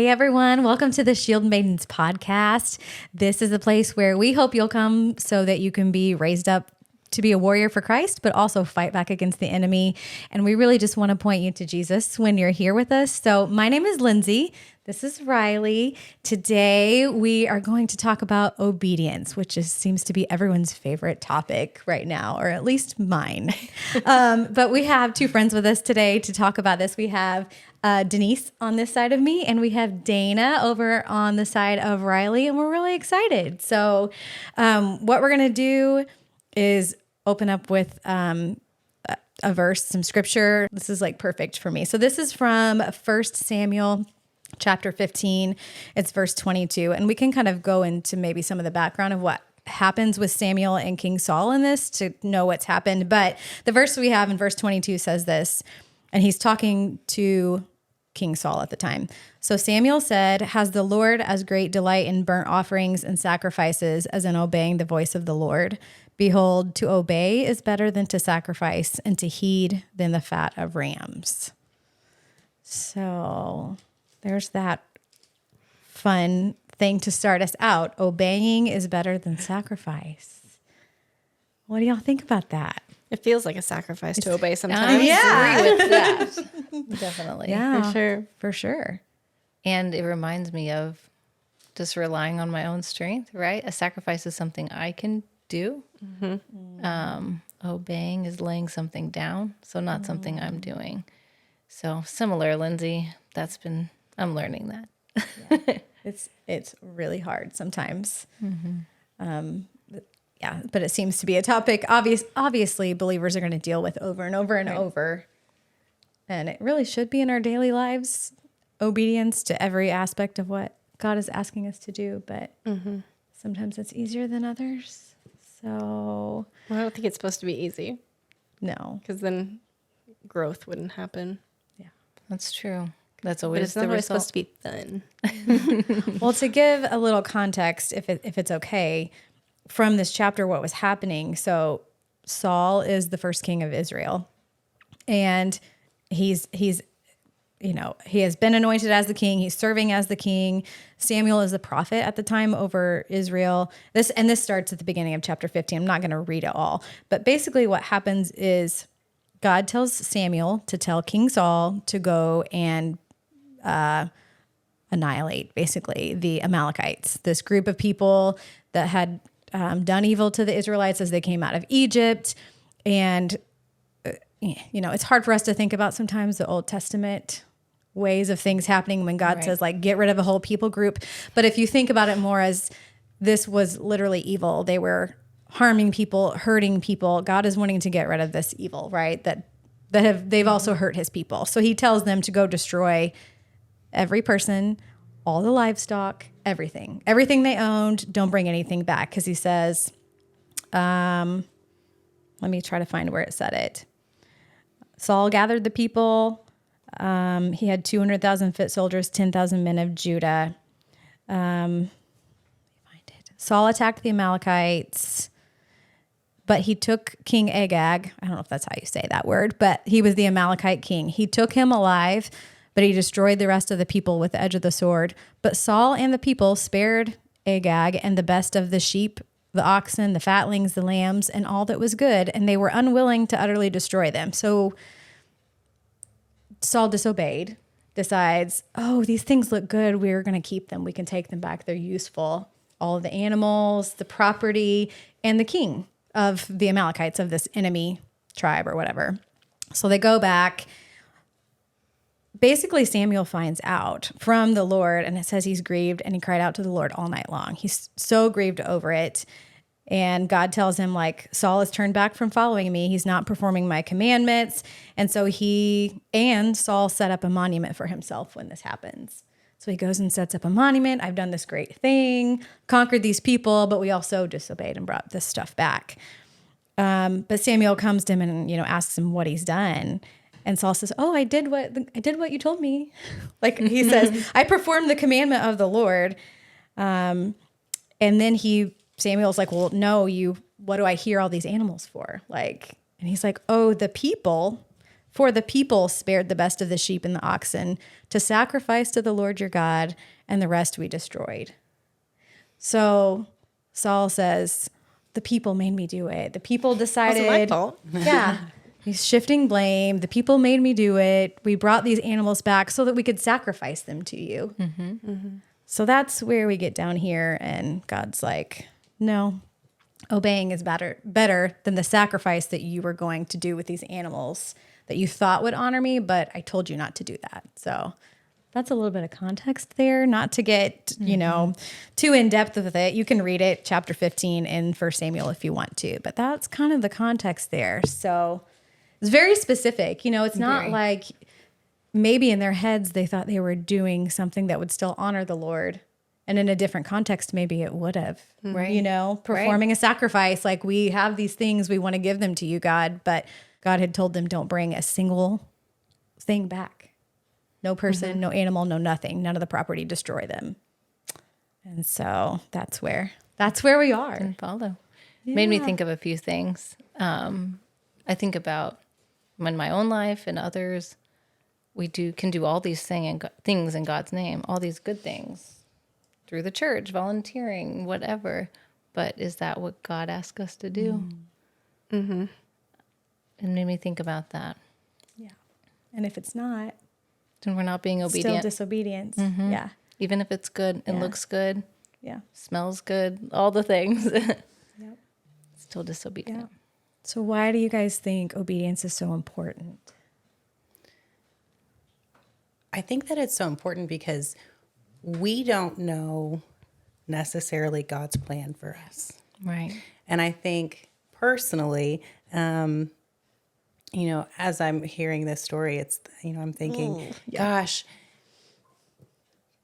Hey everyone, welcome to the Shieldmaidens podcast. This is a place where we hope you'll come so that you can be raised up to be a warrior for Christ, but also fight back against the enemy. And we really just want to point you to Jesus when you're here with us. So my name is Lindsay. This is Riley. Today we are going to talk about obedience, which seems to be everyone's favorite topic right now, or at least mine. But we have two friends with us today to talk about this. We have Denise on this side of me, and we have Dana over on the side of Riley, and we're really excited. So what we're going to do is open up with a verse, some scripture. This is like perfect for me. So this is from 1 Samuel chapter 15. It's verse 22. And we can kind of go into maybe some of the background of what happens with Samuel and King Saul in this to know what's happened. But the verse we have in verse 22 says this, and he's talking to King Saul at the time. So Samuel said, "Has the Lord as great delight in burnt offerings and sacrifices as in obeying the voice of the Lord? Behold, to obey is better than to sacrifice, and to heed than the fat of rams." So there's that fun thing to start us out. Obeying is better than sacrifice. What do y'all think about that? It feels like a sacrifice to obey sometimes. Yeah. Agree with that. Definitely. Yeah, For sure. And it reminds me of just relying on my own strength, right? A sacrifice is something I can do. Mm-hmm. Obeying is laying something down, so not something I'm doing. So similar, Lindsay. I'm learning that. Yeah. It's really hard sometimes. Mm-hmm. But it seems to be a topic obviously believers are going to deal with over and over and over. And it really should be in our daily lives, obedience to every aspect of what God is asking us to do. But sometimes it's easier than others. So, Well, I don't think it's supposed to be easy no. because then growth wouldn't happen. Yeah. That's true. That's But always it's not the always result. supposed to be fun. Well, to give a little context, if it's okay, from this chapter, what was happening. So Saul is the first king of Israel, and he has been anointed as the king. He's serving as the king. Samuel is the prophet at the time over Israel. This starts at the beginning of chapter 15. I'm not going to read it all, but basically what happens is God tells Samuel to tell King Saul to go and annihilate basically the Amalekites, this group of people that had done evil to the Israelites as they came out of Egypt. And, it's hard for us to think about sometimes the Old Testament ways of things happening when God says, like, get rid of a whole people group. But if you think about it more as this was literally evil, they were harming people, hurting people. God is wanting to get rid of this evil, right? They've also hurt his people. So he tells them to go destroy every person, all the livestock, everything they owned. Don't bring anything back. Cause he says, let me try to find where it said it. Saul gathered the people. He had 200,000 foot soldiers, 10,000 men of Judah. Saul attacked the Amalekites, but he took King Agag. I don't know if that's how you say that word, but he was the Amalekite king. He took him alive, but he destroyed the rest of the people with the edge of the sword. But Saul and the people spared Agag and the best of the sheep, the oxen, the fatlings, the lambs, and all that was good, and they were unwilling to utterly destroy them. So Saul disobeyed, decides, these things look good. We're going to keep them. We can take them back. They're useful. All of the animals, the property, and the king of the Amalekites, of this enemy tribe or whatever. So they go back. Basically, Samuel finds out from the Lord, and it says he's grieved, and he cried out to the Lord all night long. He's so grieved over it. And God tells him, like, Saul has turned back from following me. He's not performing my commandments. And so Saul set up a monument for himself when this happens. So he goes and sets up a monument. I've done this great thing, conquered these people, but we also disobeyed and brought this stuff back. But Samuel comes to him and, asks him what he's done. And Saul says, I did what you told me. Like he says, I performed the commandment of the Lord. And then Samuel's like, well, no, what do I hear all these animals for? Like, and he's like, the people For the people spared the best of the sheep and the oxen to sacrifice to the Lord your God, and the rest we destroyed. So Saul says, the people made me do it. The people decided. Wasn't my fault. Yeah. He's shifting blame. The people made me do it. We brought these animals back so that we could sacrifice them to you. So that's where we get down here, and God's like, no, obeying is better than the sacrifice that you were going to do with these animals that you thought would honor me, but I told you not to do that. So that's a little bit of context there, not to get, too in depth with it. You can read it, chapter 15 in 1 Samuel if you want to, but that's kind of the context there. So it's very specific. It's not like maybe in their heads they thought they were doing something that would still honor the Lord. And in a different context, maybe it would have, Right. Performing a sacrifice. Like, we have these things, we want to give them to you, God. But God had told them, don't bring a single thing back. No person, no animal, no nothing. None of the property, destroy them. And so that's where we are. And follow. Made me think of a few things. I think about in my own life and others, we can do all these things in God's name, all these good things through the church, volunteering, whatever. But is that what God asked us to do? Mm-hmm. It made me think about that. Yeah. And if it's not, then we're not being obedient. still disobedience. Yeah. Even if it's good and looks good, Yeah. smells good, all the things. Yep. Still disobedient. Yeah. So why do you guys think obedience is so important? I think that it's so important because we don't know necessarily God's plan for us. Right. And I think personally, as I'm hearing this story, it's, I'm thinking, gosh,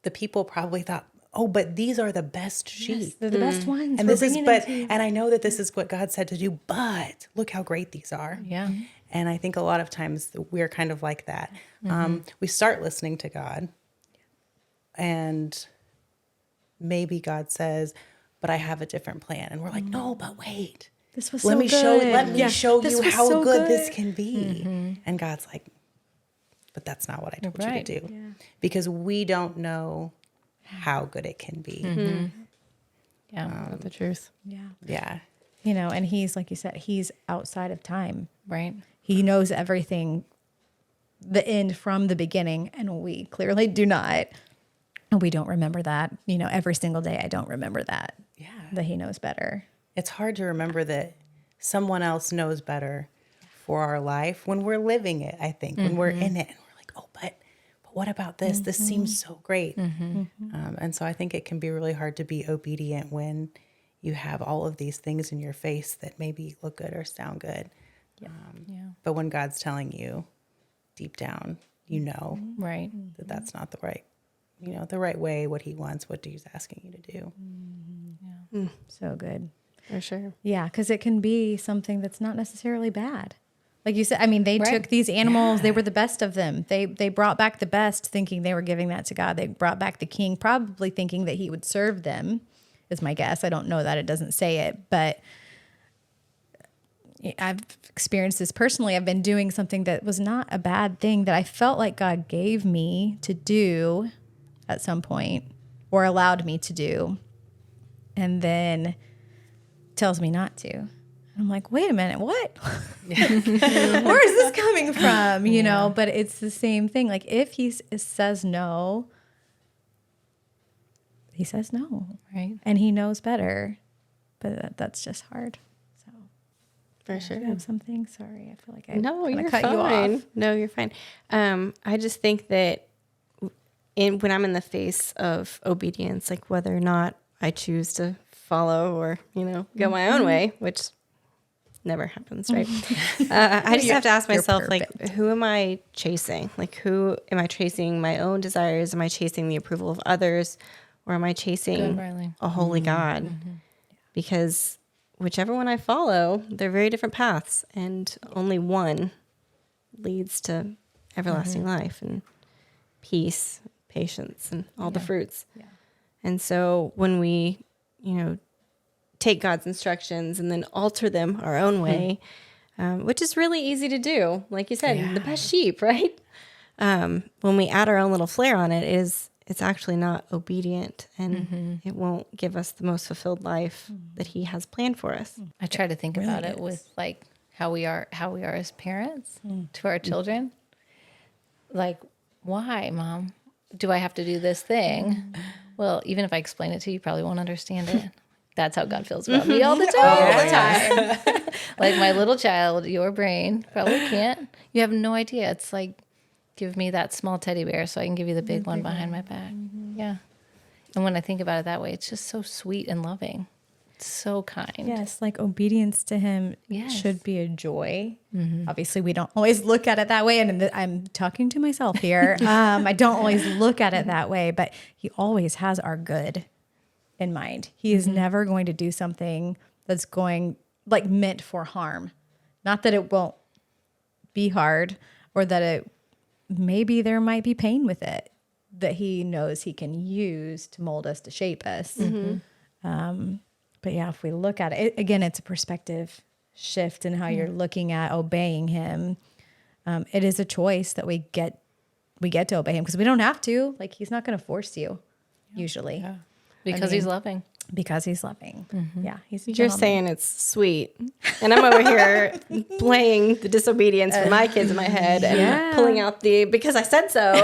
the people probably thought, oh, but these are the best sheep. Yes, they're the best ones. And We're this is, bringing them but, to you. and I know that this is what God said to do, but look how great these are. Yeah. And I think a lot of times we're kind of like that. We start listening to God, and maybe God says, but I have a different plan. And we're like, no, but wait. This was Let so me good. show This you was how so good this can be. And God's like, but that's not what I told Right. you to do. Because we don't know how good it can be. Yeah. That's the truth. Yeah. Yeah. And he's, like you said, he's outside of time. Right. He knows everything, the end from the beginning, and we clearly do not. And we don't remember that. Every single day I don't remember that. Yeah. That he knows better. It's hard to remember that someone else knows better for our life when we're living it, I think, when we're in it and we're like, oh, but what about this? This seems so great. And so I think it can be really hard to be obedient when you have all of these things in your face that maybe look good or sound good. But when God's telling you deep down, Right. that that's not the right way, what he wants, what he's asking you to do. So good. For sure. Yeah, because it can be something that's not necessarily bad. Like you said, they Right. took these animals, they were the best of them. They brought back the best, thinking they were giving that to God. They brought back the king, probably thinking that he would serve them, is my guess. I don't know that, it doesn't say it, but I've experienced this personally. I've been doing something that was not a bad thing that I felt like God gave me to do at some point, or allowed me to do, and then tells me not to. And I'm like, wait a minute, what? Where is this coming from? But it's the same thing. Like, if he says no, he says no. Right. And he knows better. But that's just hard. So, For sure. do you have something? Sorry, I feel like I No, kinda you're cut fine. you off. No, you're fine. I just think that when I'm in the face of obedience, like whether or not I choose to follow or, go my own way, which never happens, right? I just have to ask You're myself, like, perfect. who am I chasing? Like, who am I chasing my own desires? Am I chasing the approval of others? Or am I chasing Good, Riley. a holy God? Because whichever one I follow, they're very different paths, and only one leads to everlasting life and peace, patience, and all the fruits. Yeah. And so when we, take God's instructions and then alter them our own way, which is really easy to do. Like you said, the best sheep, right? When we add our own little flair on it, it's actually not obedient, and it won't give us the most fulfilled life that he has planned for us. I try to think about it with like how we are as parents to our children. Like, why, Mom, do I have to do this thing? Well, even if I explain it to you, you probably won't understand it. That's how God feels about me all the time. Like my little child, your brain probably can't. You have no idea. It's like, give me that small teddy bear so I can give you the big one behind my back. Yeah. And when I think about it that way, it's just so sweet and loving. It's so kind. Yes, like obedience to him should be a joy. Obviously, we don't always look at it that way. And I'm talking to myself here. I don't always look at it that way, but he always has our good in mind. He is never going to do something that's going like meant for harm. Not that it won't be hard or that it maybe there might be pain with it that he knows he can use to mold us, to shape us. But yeah, if we look at it, again, it's a perspective shift in how you're looking at obeying him. It is a choice that we get to obey him because we don't have to. Like, he's not going to force you usually. Yeah. Because he's loving. Because he's loving. Yeah, he's a You're gentleman. saying it's sweet. And I'm over here playing the disobedience for my kids in my head and pulling out because I said so.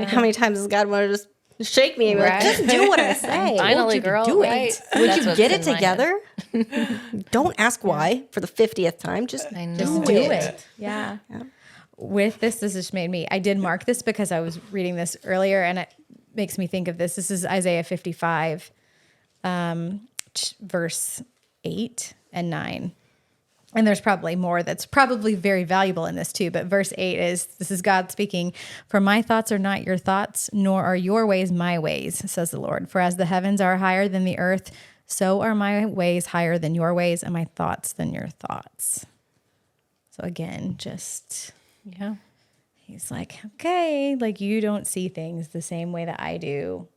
How many times does God want to just shake me and be like, just do what I say? Finally, Won't you girl, do right? it? Would That's you what's get in it my together? Don't ask why for the 50th time. Just I know. Just do it. Yeah. With this just made me, I did mark this because I was reading this earlier and it makes me think of this. This is Isaiah 55, verse 8 and 9. And there's probably more that's probably very valuable in this too. But verse 8 this is God speaking. For my thoughts are not your thoughts, nor are your ways my ways, says the Lord. For as the heavens are higher than the earth, so are my ways higher than your ways, and my thoughts than your thoughts. So again, just, he's like, okay, like you don't see things the same way that I do.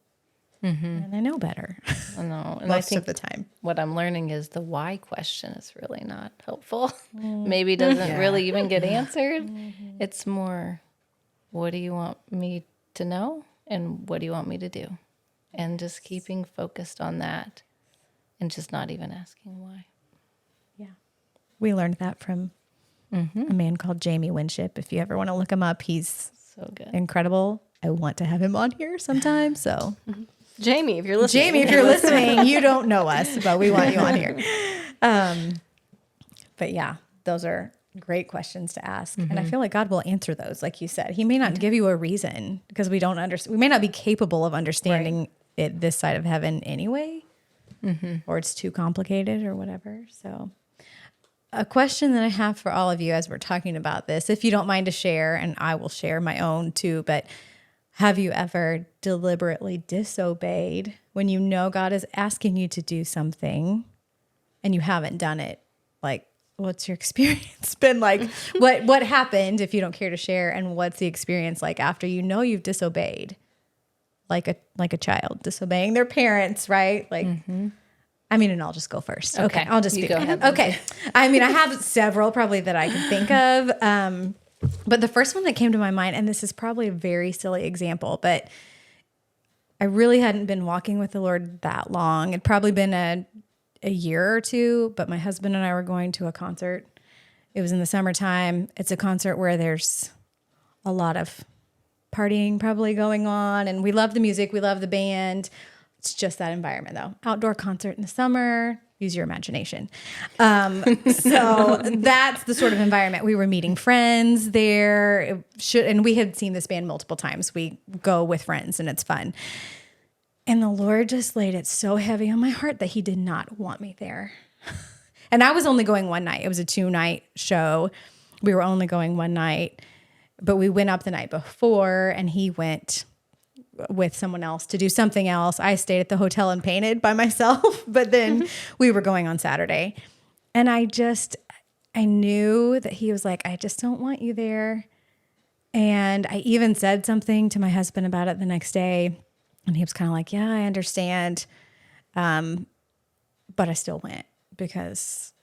And I know better. I know. And Most I think of the time. what I'm learning is the why question is really not helpful. Maybe doesn't really even get answered. It's more, what do you want me to know? And what do you want me to do? And just keeping focused on that and just not even asking why. Yeah. We learned that from a man called Jamie Winship. If you ever want to look him up, he's So good. incredible. I want to have him on here sometime. So Jamie, if you're listening. Jamie, if you're listening, you don't know us, but we want you on here. But yeah, those are great questions to ask. And I feel like God will answer those. Like you said, he may not give you a reason because we don't understand. We may not be capable of understanding it this side of heaven anyway, or it's too complicated or whatever. So a question that I have for all of you as we're talking about this, if you don't mind to share, and I will share my own too, but have you ever deliberately disobeyed when you know God is asking you to do something and you haven't done it? Like, what's your experience been like? What happened, if you don't care to share, and what's the experience like after you know you've disobeyed? Like a child disobeying their parents, right? Like, I mean, and I'll just go first. Okay, I'll just You be go ahead. Okay. I mean, I have several probably that I can think of. But the first one that came to my mind, and this is probably a very silly example, but I really hadn't been walking with the Lord that long. It'd probably been a year or two, but my husband and I were going to a concert. It was in the summertime. It's a concert where there's a lot of partying probably going on, and we love the music. We love the band. It's just that environment though. Outdoor concert in the summer. Use your imagination. So that's the sort of environment. We were meeting friends there. And we had seen this band multiple times. We go with friends and it's fun. And the Lord just laid it so heavy on my heart that he did not want me there. And I was only going one night. It was a 2-night show. We were only going one night, but we went up the night before and he went with someone else to do something else. I stayed at the hotel and painted by myself, but then we were going on Saturday. And I knew that he was like, I just don't want you there. And I even said something to my husband about it the next day. And he was kind of like, yeah, I understand. But I still went because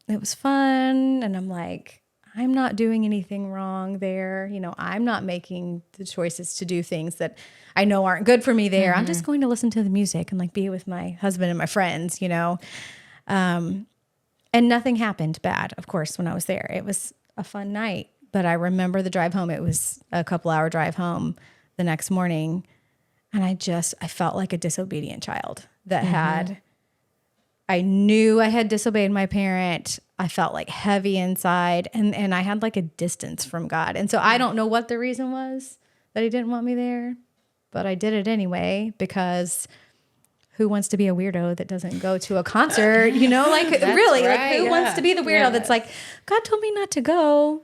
it was fun. And I'm like, I'm not doing anything wrong there. You know, I'm not making the choices to do things that I know aren't good for me there. I'm just going to listen to the music and like be with my husband and my friends, you know. And nothing happened bad, of course, when I was there. It was a fun night. But I remember the drive home. It was a couple-hour drive home the next morning. And I felt like a disobedient child that I knew I had disobeyed my parent. I felt like heavy inside, and I had like a distance from God. And so I don't know what the reason was that he didn't want me there, but I did it anyway, because who wants to be a weirdo that doesn't go to a concert? You know, like really, right, like who wants to be the weirdo that's like, God told me not to go.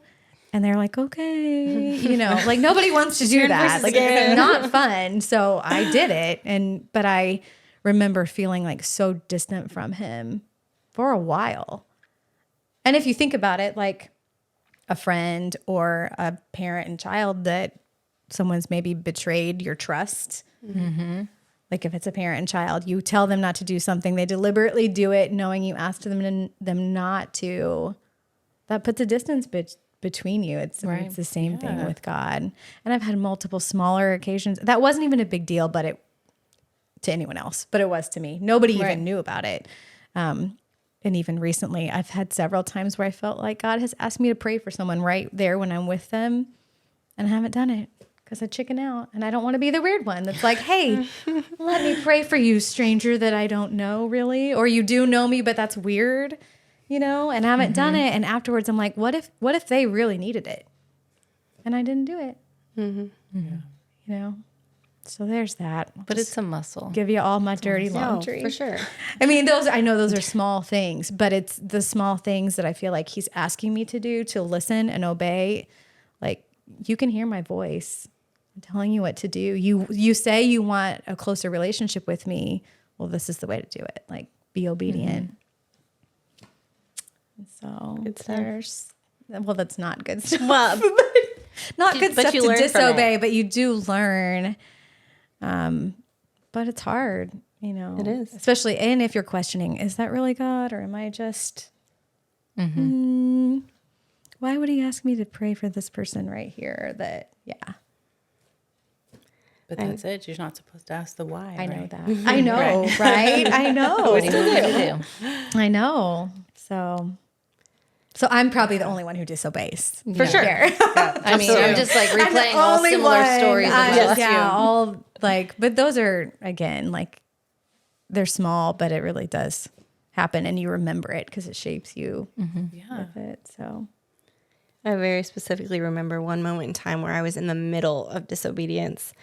And they're like, okay, you know, like nobody wants to do that. Like it's not fun. So I did it. But I remember feeling like so distant from him for a while. And if you think about it, like a friend or a parent and child that someone's maybe betrayed your trust. Like if it's a parent and child, you tell them not to do something, they deliberately do it knowing you asked them not to. That puts a distance between you. It's the same thing with God. And I've had multiple smaller occasions. That wasn't even a big deal, but to anyone else, but it was to me. Nobody even knew about it. And even recently, I've had several times where I felt like God has asked me to pray for someone right there when I'm with them, and I haven't done it because I chicken out, and I don't want to be the weird one that's like, hey, let me pray for you, stranger that I don't know really, or you do know me, but that's weird, you know, and I haven't done it. And afterwards, I'm like, what if they really needed it, and I didn't do it, you know? So there's that. But it's a muscle. Give you all my dirty laundry. for sure. I mean, I know those are small things, but it's the small things that I feel like he's asking me to do, to listen and obey. Like, you can hear my voice. I'm telling you what to do. You say you want a closer relationship with me. Well, this is the way to do it. Like, be obedient. So that's not good stuff. Well, not good but stuff you to learn from disobey, it. but you do learn. But it's hard, you know. It is. Especially, and if you're questioning, is that really God, or am I just, why would he ask me to pray for this person right here? But that's it. You're not supposed to ask the why. I know right? that. I know, right? I know. What do you want me to do? I know. So I'm probably the only one who disobeys. For sure. I mean, I'm just like replaying all similar stories of my life. Yeah, all like, but those are, again, like, they're small, but it really does happen, and you remember it because it shapes you with it. So I very specifically remember one moment in time where I was in the middle of disobedience.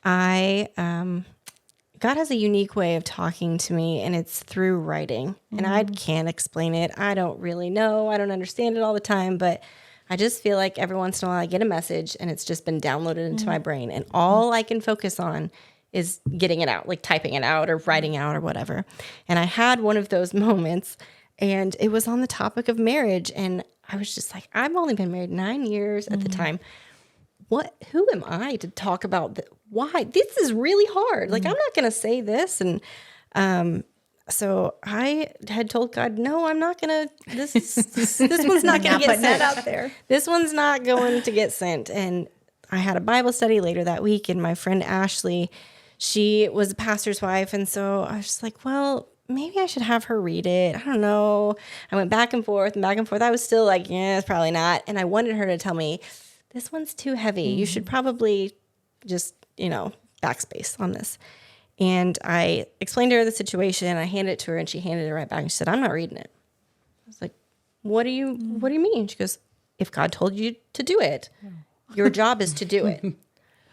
God has a unique way of talking to me, and it's through writing. And I can't explain it. I don't really know. I don't understand it all the time, but I just feel like every once in a while I get a message and it's just been downloaded into my brain. And all I can focus on is getting it out, like typing it out or writing out or whatever. And I had one of those moments, and it was on the topic of marriage. And I was just like, I've only been married 9 years at the time. Who am I to talk about why this is really hard? Like, I'm not going to say this. And, so I had told God, no, I'm not going to, this one's not going to get sent out there. This one's not going to get sent. And I had a Bible study later that week, and my friend Ashley, she was a pastor's wife. And so I was just like, well, maybe I should have her read it. I don't know. I went back and forth. I was still like, yeah, it's probably not. And I wanted her to tell me, this one's too heavy. You should probably just, backspace on this. And I explained to her the situation. I handed it to her, and she handed it right back. And she said, I'm not reading it. I was like, what do you mean? She goes, if God told you to do it, your job is to do it. I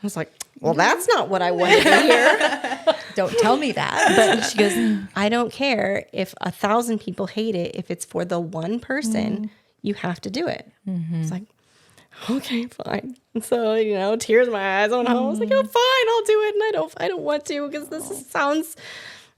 was like, well, that's not what I wanted to hear. don't tell me that. But she goes, I don't care if 1,000 people hate it. If it's for the one person, you have to do it. It's like, okay, fine. So, tears in my eyes. I went home. I was like, oh, fine, I'll do it. And I don't want to, because this sounds,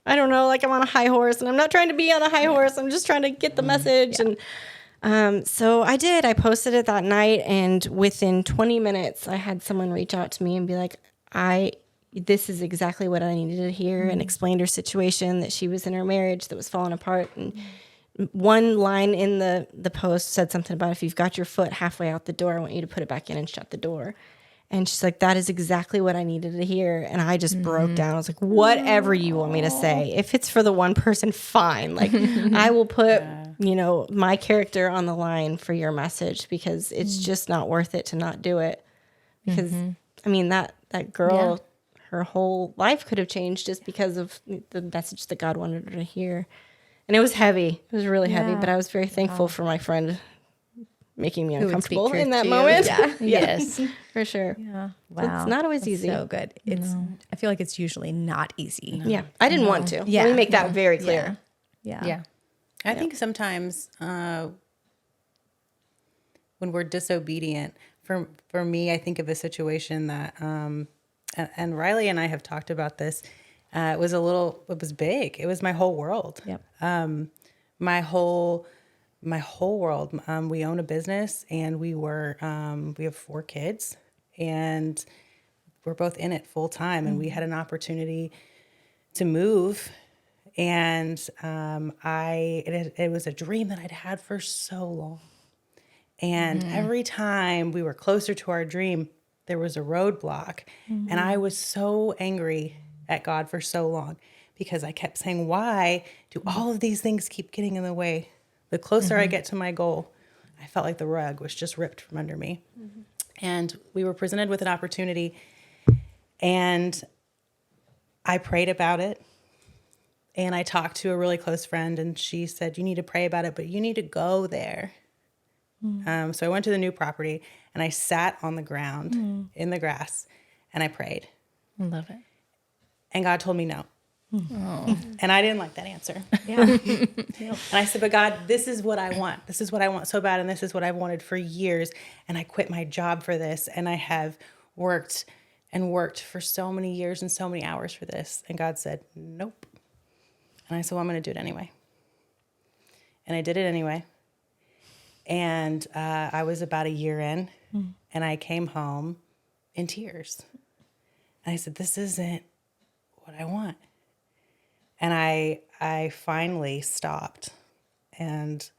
I don't know, like I'm on a high horse, and I'm not trying to be on a high horse. I'm just trying to get the message. And so I did. I posted it that night, and within 20 minutes, I had someone reach out to me and be like, this is exactly what I needed to hear, and explained her situation, that she was in her marriage that was falling apart, and one line in the post said something about, if you've got your foot halfway out the door, I want you to put it back in and shut the door. And she's like, that is exactly what I needed to hear. And I just broke down. I was like, whatever you want me to say. If it's for the one person, fine. Like, I will put, my character on the line for your message, because it's just not worth it to not do it. Because, I mean, that girl, her whole life could have changed just because of the message that God wanted her to hear. And it was heavy. It was really heavy. But I was very thankful for my friend making me uncomfortable in that moment. Yeah. Yes. For sure. Yeah. So it's not always easy. So good. I feel like it's usually not easy. Yeah. I didn't want to. Yeah. Let me make that very clear. Yeah. I think sometimes when we're disobedient, for me, I think of a situation that, and Riley and I have talked about this. It was big. It was my whole world. Yep. My whole world. We own a business, and we have 4 kids, and we're both in it full time. And we had an opportunity to move, and it was a dream that I'd had for so long. And every time we were closer to our dream, there was a roadblock, and I was so angry at God for so long, because I kept saying, why do all of these things keep getting in the way? The closer I get to my goal, I felt like the rug was just ripped from under me. And we were presented with an opportunity, and I prayed about it. And I talked to a really close friend, and she said, you need to pray about it, but you need to go there. So I went to the new property, and I sat on the ground in the grass, and I prayed. I love it. And God told me no. Oh. And I didn't like that answer. Yeah. And I said, but God, this is what I want. This is what I want so bad. And this is what I've wanted for years. And I quit my job for this. And I have worked for so many years and so many hours for this. And God said, nope. And I said, well, I'm going to do it anyway. And I did it anyway. And I was about a year in, and I came home in tears. And I said, this isn't what I want. And I finally stopped, and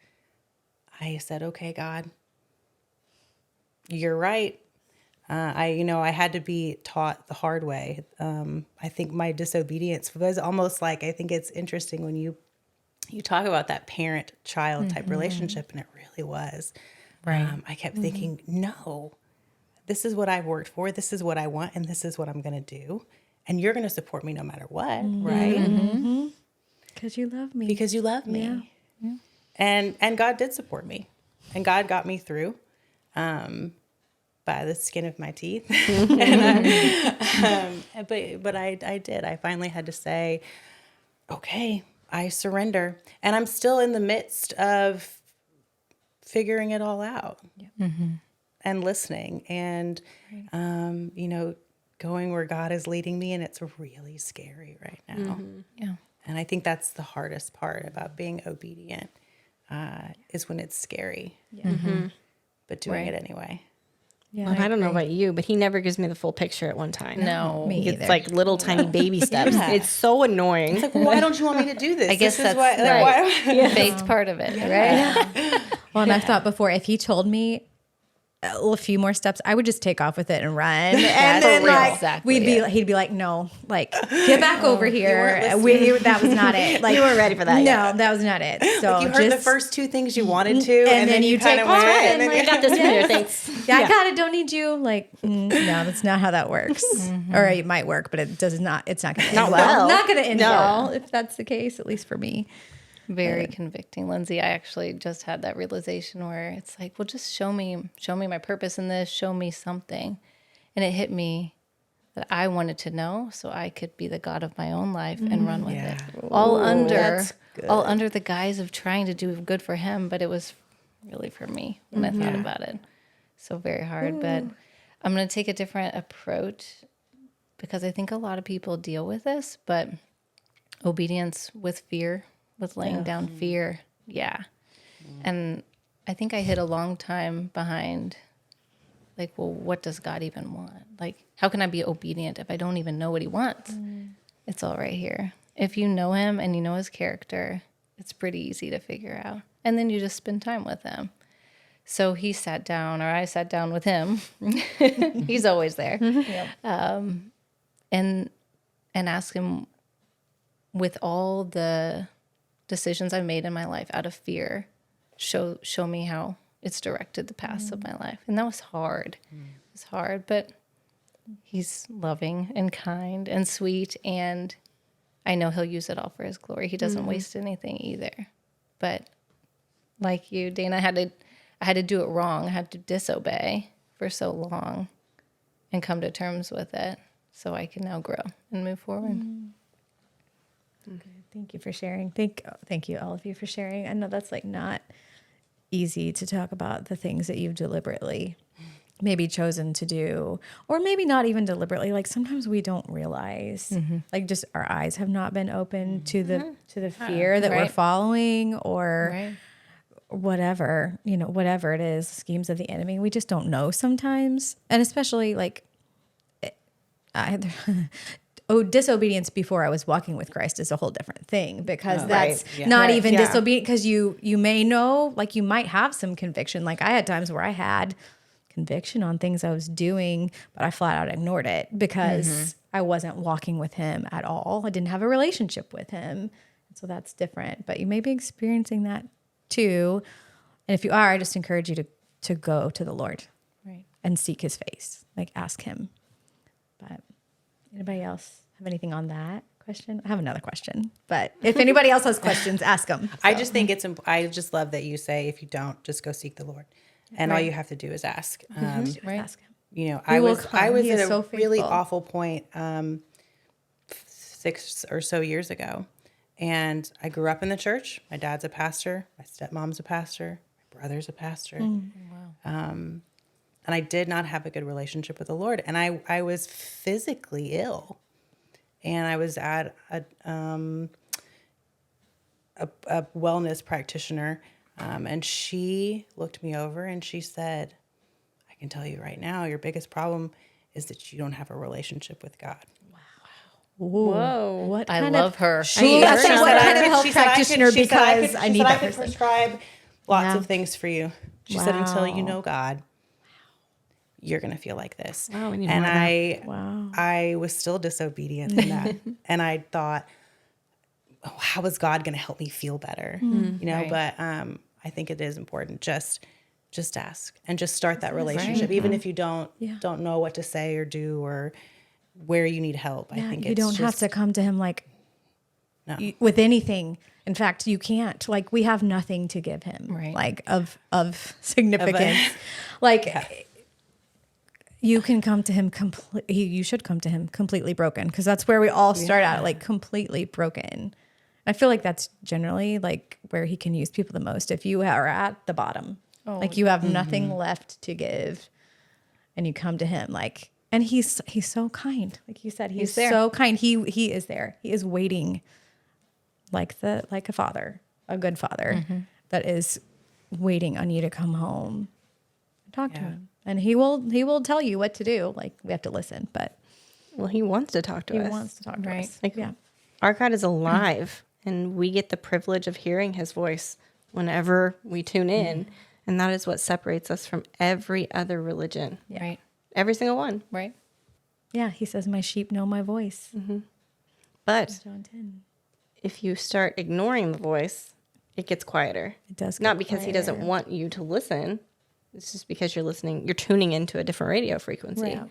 I said, okay, God, you're right. I had to be taught the hard way. I think my disobedience was almost like, I think it's interesting when you talk about that parent-child type relationship, and it really was. Right. I kept thinking, no, this is what I've worked for. This is what I want, and this is what I'm going to do. And you're going to support me no matter what, right? Because you love me. Because you love me. Yeah. And God did support me. And God got me through by the skin of my teeth. But I did. I finally had to say, okay, I surrender. And I'm still in the midst of figuring it all out and listening and, going where God is leading me. And it's really scary right now. Yeah. And I think that's the hardest part about being obedient is when it's scary, but doing it anyway. Yeah, Well, I don't know about you, but he never gives me the full picture at one time. No, me It's either. like little tiny baby steps. Yeah. It's so annoying. It's like, well, why don't you want me to do this? I guess This is that's why. faith's part of it, right? Well, and I've thought before, if he told me a few more steps, I would just take off with it and run. And then real. like Exactly he'd be like, no, like get back over here. weren't That was not it. Like You weren't ready for that No, yet. that was not it. So You heard the first 2 things you wanted to, and then you kind of went. And then I got this here, thanks. Yeah, I got it. Don't need you. Like, no, that's not how that works. Or it might work, but it does not. It's not going to end Not well. well. Not going to end No. well if that's the case. At least for me. Very convicting, Lindsay. I actually just had that realization where it's like, well, just show me my purpose in this, show me something. And it hit me that I wanted to know so I could be the God of my own life and run with it. All under the guise of trying to do good for him, but it was really for me when I thought about it. So very hard, but I'm going to take a different approach because I think a lot of people deal with this, but obedience with fear, with laying down fear. Yeah. And I think I hid a long time behind, like, well, what does God even want? Like, how can I be obedient if I don't even know what he wants? It's all right here. If you know him and you know his character, it's pretty easy to figure out. And then you just spend time with him. So he sat down, or I sat down with him. He's always there. And asked him, with all the decisions I've made in my life out of fear, show me how it's directed the paths of my life. And that was hard. It was hard, but he's loving and kind and sweet, and I know he'll use it all for his glory. He doesn't waste anything either. But like you, Dana, I had to do it wrong. I had to disobey for so long and come to terms with it so I can now grow and move forward. Okay, thank you for sharing. Thank you all of you for sharing. I know that's like not easy to talk about the things that you've deliberately maybe chosen to do, or maybe not even deliberately. Like sometimes we don't realize, like just our eyes have not been open to the fear that we're following, or whatever, whatever it is, schemes of the enemy. We just don't know sometimes. And especially like disobedience before I was walking with Christ is a whole different thing, because that's not even disobedient, because you may know, like you might have some conviction. Like I had times where I had conviction on things I was doing, but I flat out ignored it because I wasn't walking with him at all. I didn't have a relationship with him. So that's different, but you may be experiencing that too. And if you are, I just encourage you to go to the Lord and seek his face, like ask him. But anybody else have anything on that question? I have another question, but if anybody else has questions, ask them. So. I just think I just love that you say, if you don't, just go seek the Lord. And all you have to do is ask. Ask him. You know, I was at a really awful point 6 or so years ago. And I grew up in the church. My dad's a pastor. My stepmom's a pastor. My brother's a pastor. And I did not have a good relationship with the Lord. And I was physically ill. And I was at a wellness practitioner. And she looked me over and she said, I can tell you right now, your biggest problem is that you don't have a relationship with God. Whoa. What I love her. She said, what kind of health practitioner, because I need that I could person. prescribe lots of things for you. She said, until you know God, you're going to feel like this. Wow, we need and more of that. I was still disobedient in that. And I thought, how is God going to help me feel better? You know, but I think it is important. Just ask and just start that relationship, even if you don't know what to say or do or where you need help. I think you don't have to come to him like with anything. In fact, you can't. Like we have nothing to give him, like of significance. You can come to him you should come to him completely broken, because that's where we all start out, like completely broken. I feel like that's generally like where he can use people the most. If you are at the bottom, like you have nothing left to give, and you come to him, like. And he's so kind. Like you said, he's so kind. He is there. He is waiting like a father, a good father that is waiting on you to come home and talk to him. And he will tell you what to do. Like we have to listen, but he wants to talk to us. He wants to talk to us. Like, our God is alive and we get the privilege of hearing his voice whenever we tune in. And that is what separates us from every other religion. Yeah. Right. Every single one. Right. Yeah, he says, my sheep know my voice. But John 10. if you start ignoring the voice, it gets quieter. It does. Not because he doesn't want you to listen. It's just because you're tuning into a different radio frequency. Right.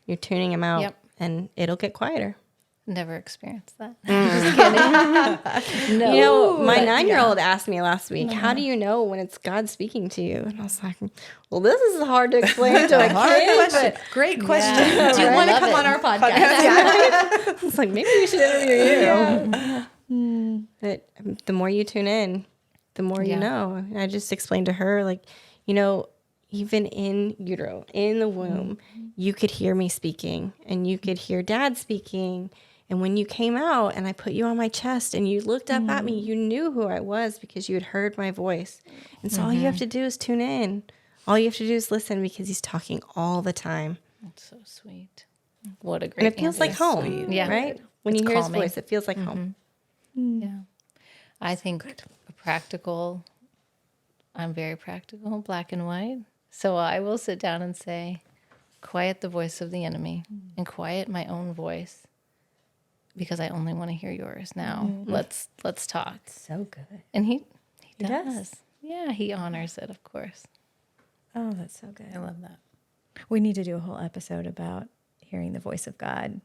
You're tuning him out and it'll get quieter. Never experienced that. Just kidding. No. You know, my 9-year-old asked me last week, how do you know when it's God speaking to you? And I was like, well, this is hard to explain to a kid. Great question. Do you want to come on our podcast? I was like, maybe we should interview you. But the more you tune in, the more you know. And I just explained to her, like, you know, even in utero, in the womb, you could hear me speaking and you could hear Dad speaking. And when you came out and I put you on my chest and you looked up at me, you knew who I was because you had heard my voice. And so all you have to do is tune in. All you have to do is listen, because he's talking all the time. That's so sweet. What a great And it feels like home, Yeah. right? When It's you hear calming. his voice, it feels like home. Yeah. I think I'm very practical, black and white. So I will sit down and say, quiet the voice of the enemy and quiet my own voice because I only want to hear yours now. Let's talk. So good. And he does? does. Yeah, he honors it, of course. Oh, that's so good. I love that. We need to do a whole episode about hearing the voice of God.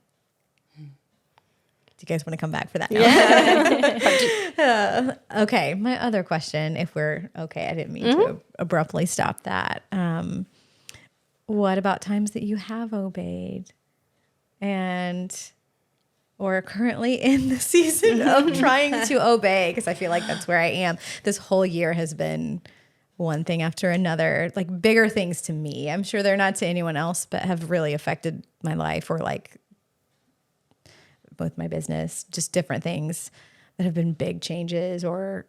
Do you guys want to come back for that? Yeah. Okay. My other question, if we're okay, I didn't mean to abruptly stop that. What about times that you have obeyed or currently in the season of trying to obey? Because I feel like that's where I am. This whole year has been one thing after another, like bigger things to me. I'm sure they're not to anyone else, but have really affected my life or like both my business, just different things that have been big changes or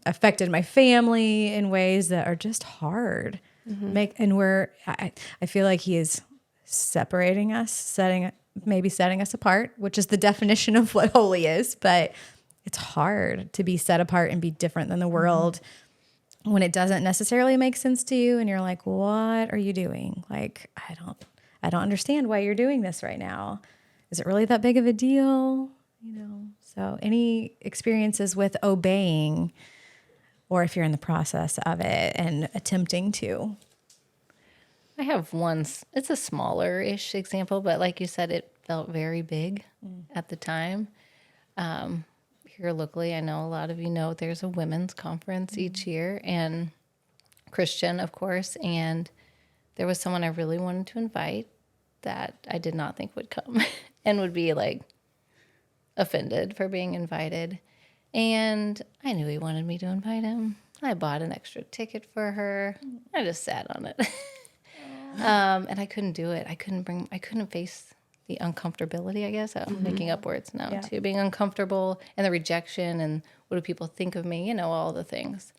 affected my family in ways that are just hard. I feel like he is separating us, setting us apart, which is the definition of what holy is. But it's hard to be set apart and be different than the world when it doesn't necessarily make sense to you. And you're like, what are you doing? Like, I don't understand why you're doing this right now. Is it really that big of a deal? So any experiences with obeying, or if you're in the process of it and attempting to? I have one. It's a smaller-ish example, but like you said, it felt very big at the time. Here locally, I know a lot of you know there's a women's conference each year, and Christian, of course, and there was someone I really wanted to invite that I did not think would come and would be like offended for being invited. And I knew he wanted me to invite him. I bought an extra ticket for her. I just sat on it. And I couldn't do it. I couldn't face the uncomfortability, I guess. I'm making up words now too. Being uncomfortable and the rejection and what do people think of me, all the things.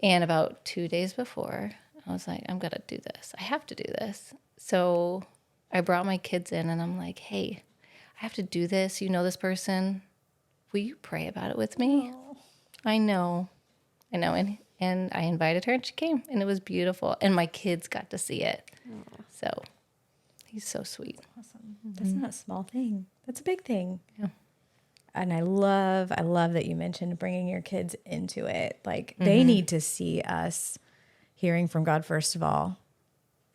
And about 2 days before, I was like, I'm going to do this. I have to do this. So I brought my kids in and I'm like, hey, I have to do this. You know this person. Will you pray about it with me? Oh. I know. And I invited her and she came and it was beautiful. And my kids got to see it. Oh. So he's so sweet. Awesome. That's not a small thing. That's a big thing. Yeah. And I love that you mentioned bringing your kids into it. Like they need to see us hearing from God, first of all,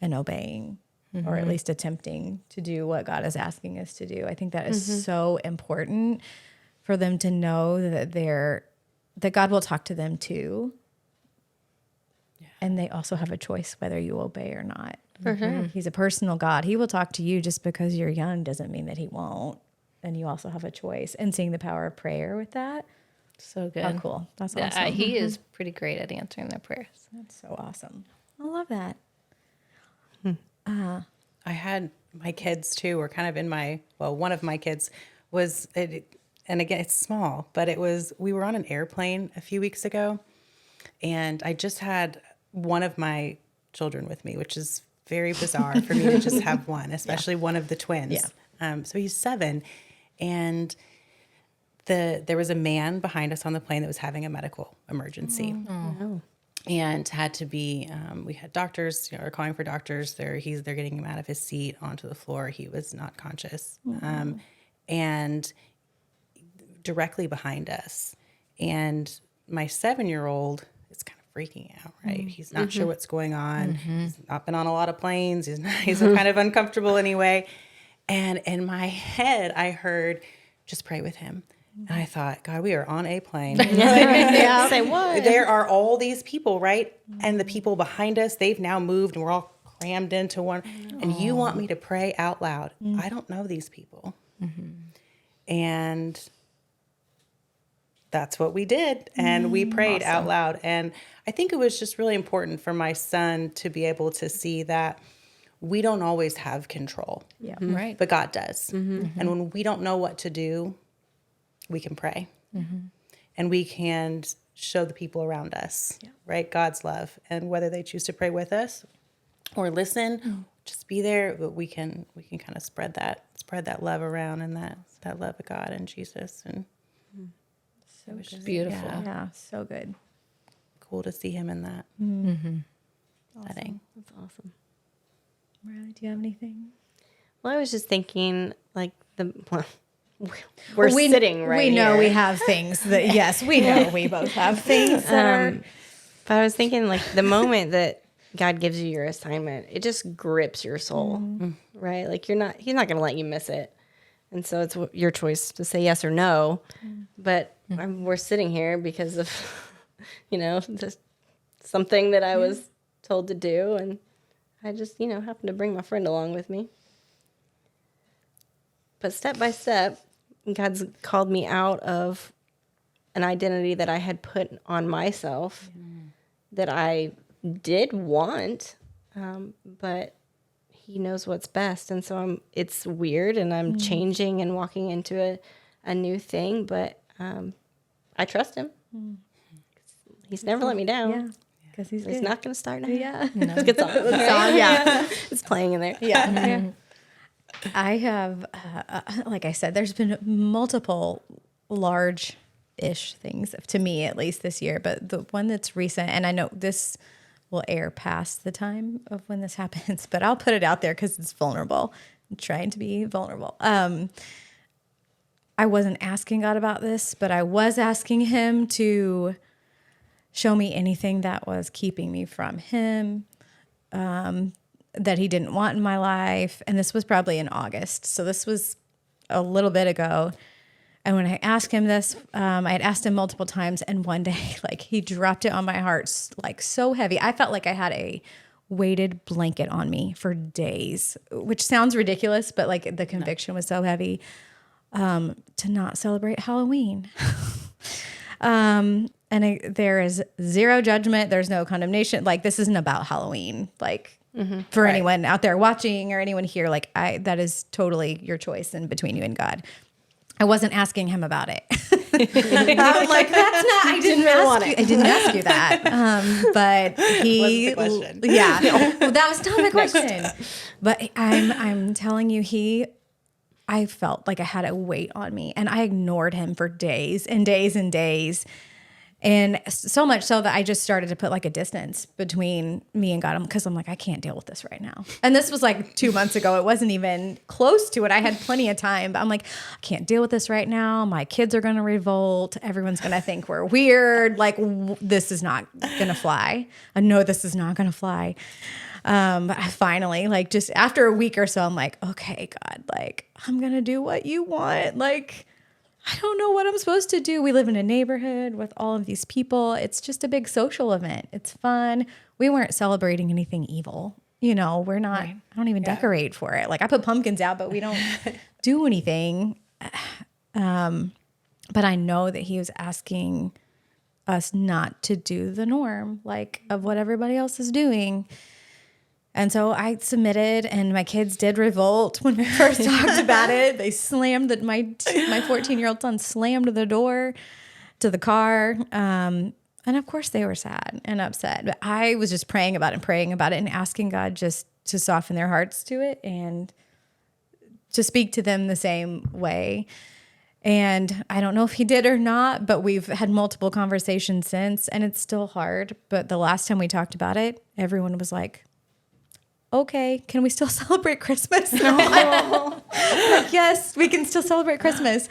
and obeying, or at least attempting to do what God is asking us to do. I think that is so important for them to know that that God will talk to them too. Yeah. And they also have a choice whether you obey or not. For sure. He's a personal God. He will talk to you. Just because you're young doesn't mean that he won't. And you also have a choice. And seeing the power of prayer with that. So good. Oh, cool. That's awesome. He is pretty great at answering their prayers. That's so awesome. I love that. I had my kids too, were kind of one of my kids was, and again, it's small, but we were on an airplane a few weeks ago and I just had one of my children with me, which is very bizarre for me to just have one, especially one of the twins. Yeah. So he's 7 and there was a man behind us on the plane that was having a medical emergency. Oh. And had to be, we had doctors, are calling for doctors. They're getting him out of his seat onto the floor. He was not conscious. And directly behind us. And my 7-year-old is kind of freaking out, right? He's not sure what's going on. He's not been on a lot of planes. He's kind of uncomfortable anyway. And in my head, I heard, just pray with him. And I thought, God, we are on a plane. Say what? There are all these people, right? And the people behind us, they've now moved and we're all crammed into one. And you want me to pray out loud. I don't know these people. And that's what we did. And we prayed out loud. And I think it was just really important for my son to be able to see that we don't always have control. Yeah. Right. But God does. And when we don't know what to do, we can pray. And we can show the people around us, right? God's love. And whether they choose to pray with us or listen, just be there. But we can kind of spread that love around and that love of God and Jesus. And Which is beautiful. Yeah, so good. Cool to see him in that setting. That's awesome. Riley, do you have anything? Well, I was just thinking, like, we're sitting right We know here. we have things that, yes, we know we both have things that are. But I was thinking, like, the moment that God gives you your assignment, it just grips your soul, right? Like, he's not going to let you miss it. And so it's your choice to say yes or no. But we're sitting here because of, just something that I was told to do. And I just, happened to bring my friend along with me. But step by step, God's called me out of an identity that I had put on myself that I did want, but he knows what's best. And so it's weird, and I'm changing and walking into a new thing, but I trust him. He's never let me down. Yeah, because he's not going to start now. Yeah. No. It's a good song. Yeah. It's playing in there. Yeah. I have, like I said, there's been multiple large-ish things, to me at least this year, but the one that's recent, and I know this will air past the time of when this happens, but I'll put it out there because it's vulnerable. I'm trying to be vulnerable. I wasn't asking God about this, but I was asking him to show me anything that was keeping me from him, that he didn't want in my life. And this was probably in August. So this was a little bit ago. And when I asked him this, I had asked him multiple times. And one day, like, he dropped it on my heart, like, so heavy. I felt like I had a weighted blanket on me for days, which sounds ridiculous, but like the conviction was so heavy, to not celebrate Halloween. There is zero judgment. There's no condemnation. Like, this isn't about Halloween. Like, for anyone out there watching or anyone here, like, that is totally your choice and between you and God. I wasn't asking him about it. I'm like, that's not, I didn't ask you that. But he, what's the question? Yeah, well, that was not my question. But I'm telling you, I felt like I had a weight on me, and I ignored him for days and days and days. And so much so that I just started to put like a distance between me and God, because I'm like, I can't deal with this right now. And this was like 2 months ago. It wasn't even close to it. I had plenty of time, but I'm like, I can't deal with this right now. My kids are going to revolt. Everyone's going to think we're weird. Like, this is not going to fly. I know this is not going to fly. But I finally, like, just after a week or so, I'm like, okay, God, like, I'm going to do what you want. Like, I don't know what I'm supposed to do. We live in a neighborhood with all of these people. It's just a big social event. It's fun. We weren't celebrating anything evil. We're not, I don't even decorate for it. Like, I put pumpkins out, but we don't do anything. But I know that he was asking us not to do the norm, like, of what everybody else is doing. And so I submitted, and my kids did revolt when we first talked about it. They slammed my 14-year-old son slammed the door to the car. And of course they were sad and upset. But I was just praying about it and asking God just to soften their hearts to it and to speak to them the same way. And I don't know if he did or not, but we've had multiple conversations since, and it's still hard. But the last time we talked about it, everyone was like, okay, can we still celebrate Christmas? No. Like, yes, we can still celebrate Christmas.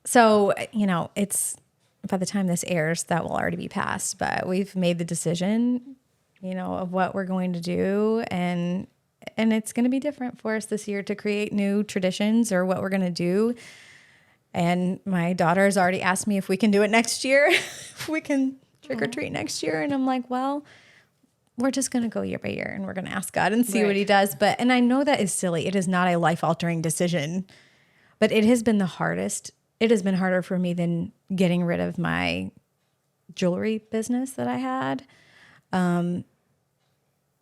So, it's, by the time this airs, that will already be past, but we've made the decision, of what we're going to do. And it's going to be different for us this year to create new traditions or what we're going to do. And my daughter has already asked me if we can do it next year, if we can trick or treat next year. And I'm like, well, we're just going to go year by year, and we're going to ask God and see what he does. And I know that is silly. It is not a life-altering decision, but it has been the hardest. It has been harder for me than getting rid of my jewelry business that I had,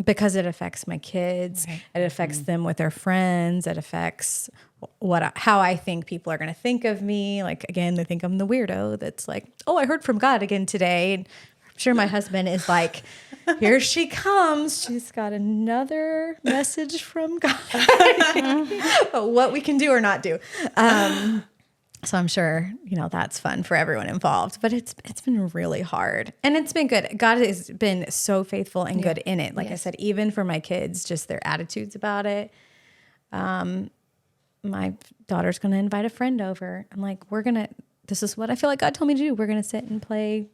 because it affects my kids. Right. It affects them with their friends. It affects how I think people are going to think of me. Like, again, they think I'm the weirdo that's like, oh, I heard from God again today. And I'm sure my husband is like, here she comes. She's got another message from God. What we can do or not do. So I'm sure, that's fun for everyone involved, but it's been really hard, and it's been good. God has been so faithful and good in it. Like I said, even for my kids, just their attitudes about it. My daughter's going to invite a friend over. I'm like, this is what I feel like God told me to do. We're going to sit and play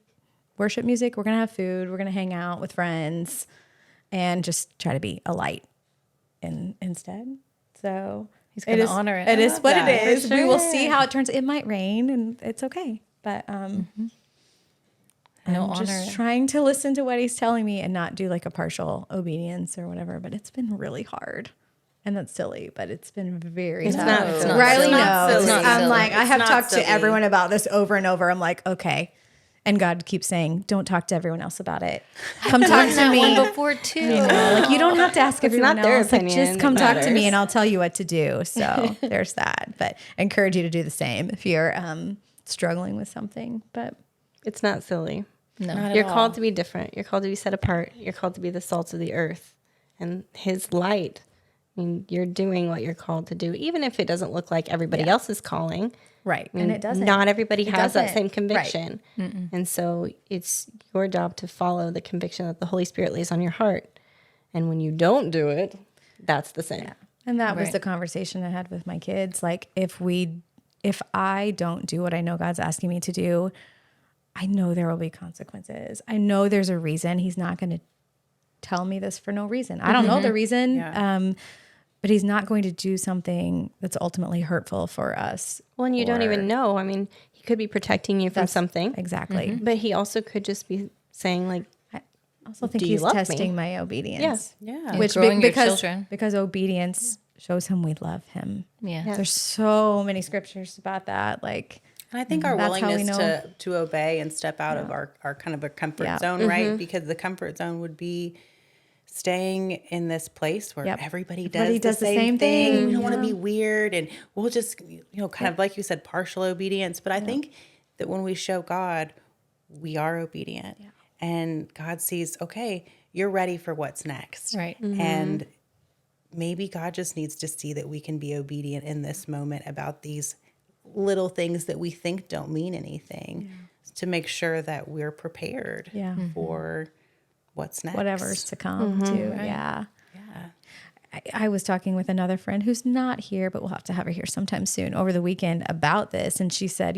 worship music. We're going to have food. We're going to hang out with friends and just try to be a light instead. So He's going to honor it. It is what that, it is. for We will see how it turns. It might rain and it's okay. But I'm just trying to listen to what he's telling me and not do like a partial obedience or whatever. But it's been really hard. And that's silly, but it's been very tough. It's not Riley silly. knows. It's not I'm silly. like, I have not talked silly. to everyone about this over and over. I'm like, okay. And God keeps saying, don't talk to everyone else about it. Come talk to me. One before too. Like, you don't have to ask everyone not their else. Like, opinion just come that talk to me matters. and I'll tell you what to do. So there's that. But I encourage you to do the same if you're struggling with something. But It's not silly. No. Not at You're all. called to be different. You're called to be set apart. You're called to be the salt of the earth and his light. I mean, you're doing what you're called to do, even if it doesn't look like everybody else's calling. right. I mean, And it doesn't. Not everybody has that doesn't. same Right. conviction. And so it's your job to follow the conviction that the Holy Spirit lays on your heart. And when you don't do it, that's the sin. And that was Right. the conversation I had with my kids. Like, if I don't do what I know God's asking me to do, I know there will be consequences. I know there's a reason. He's not going to tell me this for no reason. I don't know the reason. Yeah. But he's not going to do something that's ultimately hurtful for us. Well, and you don't or- even know. I mean, he could be protecting you from something, Exactly. but he also could just be saying, like, I also think Do you he's love me? testing my obedience. Yeah. Which growing your because children. because obedience shows him we love him. Yeah. There's so many scriptures about that. Like, And I think our That's how we willingness know. to obey and step out of our kind of a comfort Yeah. zone, right? Because the comfort zone would be staying in this place where Yep. everybody Everybody does the same thing. We don't want to Yeah. be weird, and we'll just, kind of like you said, partial obedience. But I think that when we show God, we are obedient, and God sees, okay, you're ready for what's next, Right. And maybe God just needs to see that we can be obedient in this moment about these little things that we think don't mean anything, to make sure that we're prepared Yeah. for what's next. whatever's to come too. Yeah. I was talking with another friend who's not here, but we'll have to have her here sometime soon over the weekend about this. And she said,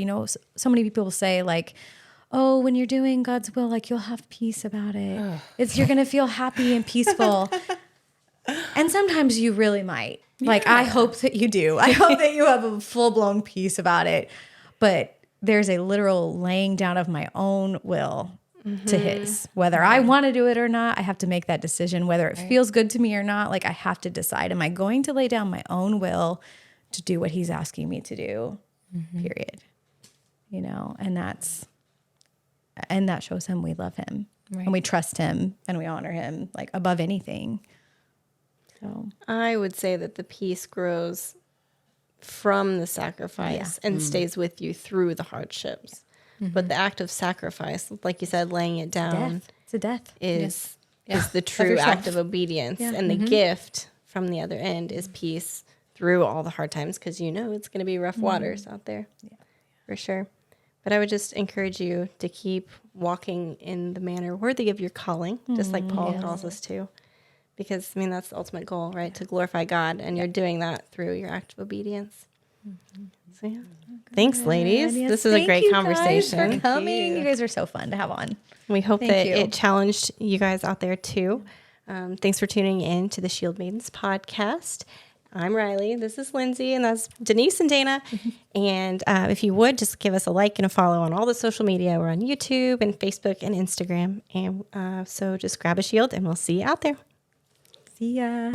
so many people will say like, oh, when you're doing God's will, like you'll have peace about it. You're going to feel happy and peaceful. And sometimes you really might. Like, I hope that you do. I hope that you have a full blown peace about it. But there's a literal laying down of my own will to his. Whether I want to do it or not, I have to make that decision. Whether it feels good to me or not, like I have to decide, am I going to lay down my own will to do what he's asking me to do, period. And that shows him we love him and we trust him and we honor him like above anything. So I would say that the peace grows from the sacrifice and stays with you through the hardships. But the act of sacrifice, like you said, laying it down, death. It's a death. is the true yourself. act of obedience. Yeah. And the gift from the other end is peace through all the hard times, because it's going to be rough waters out there. Yeah, for sure. But I would just encourage you to keep walking in the manner worthy of your calling, just like Paul calls us to. Because, that's the ultimate goal, right? To glorify God. And you're doing that through your act of obedience. So, yeah. Thanks, ladies. Yes, this is a thank great you guys conversation. for coming. You guys are so fun to have on. We hope Thank that you. it challenged you guys out there too. Thanks for tuning in to the Shieldmaidens podcast. I'm Riley. This is Lindsay, and that's Denise and Dana. And if you would, just give us a like and a follow on all the social media. We're on YouTube and Facebook and Instagram. And so just grab a shield, and we'll see you out there. See ya.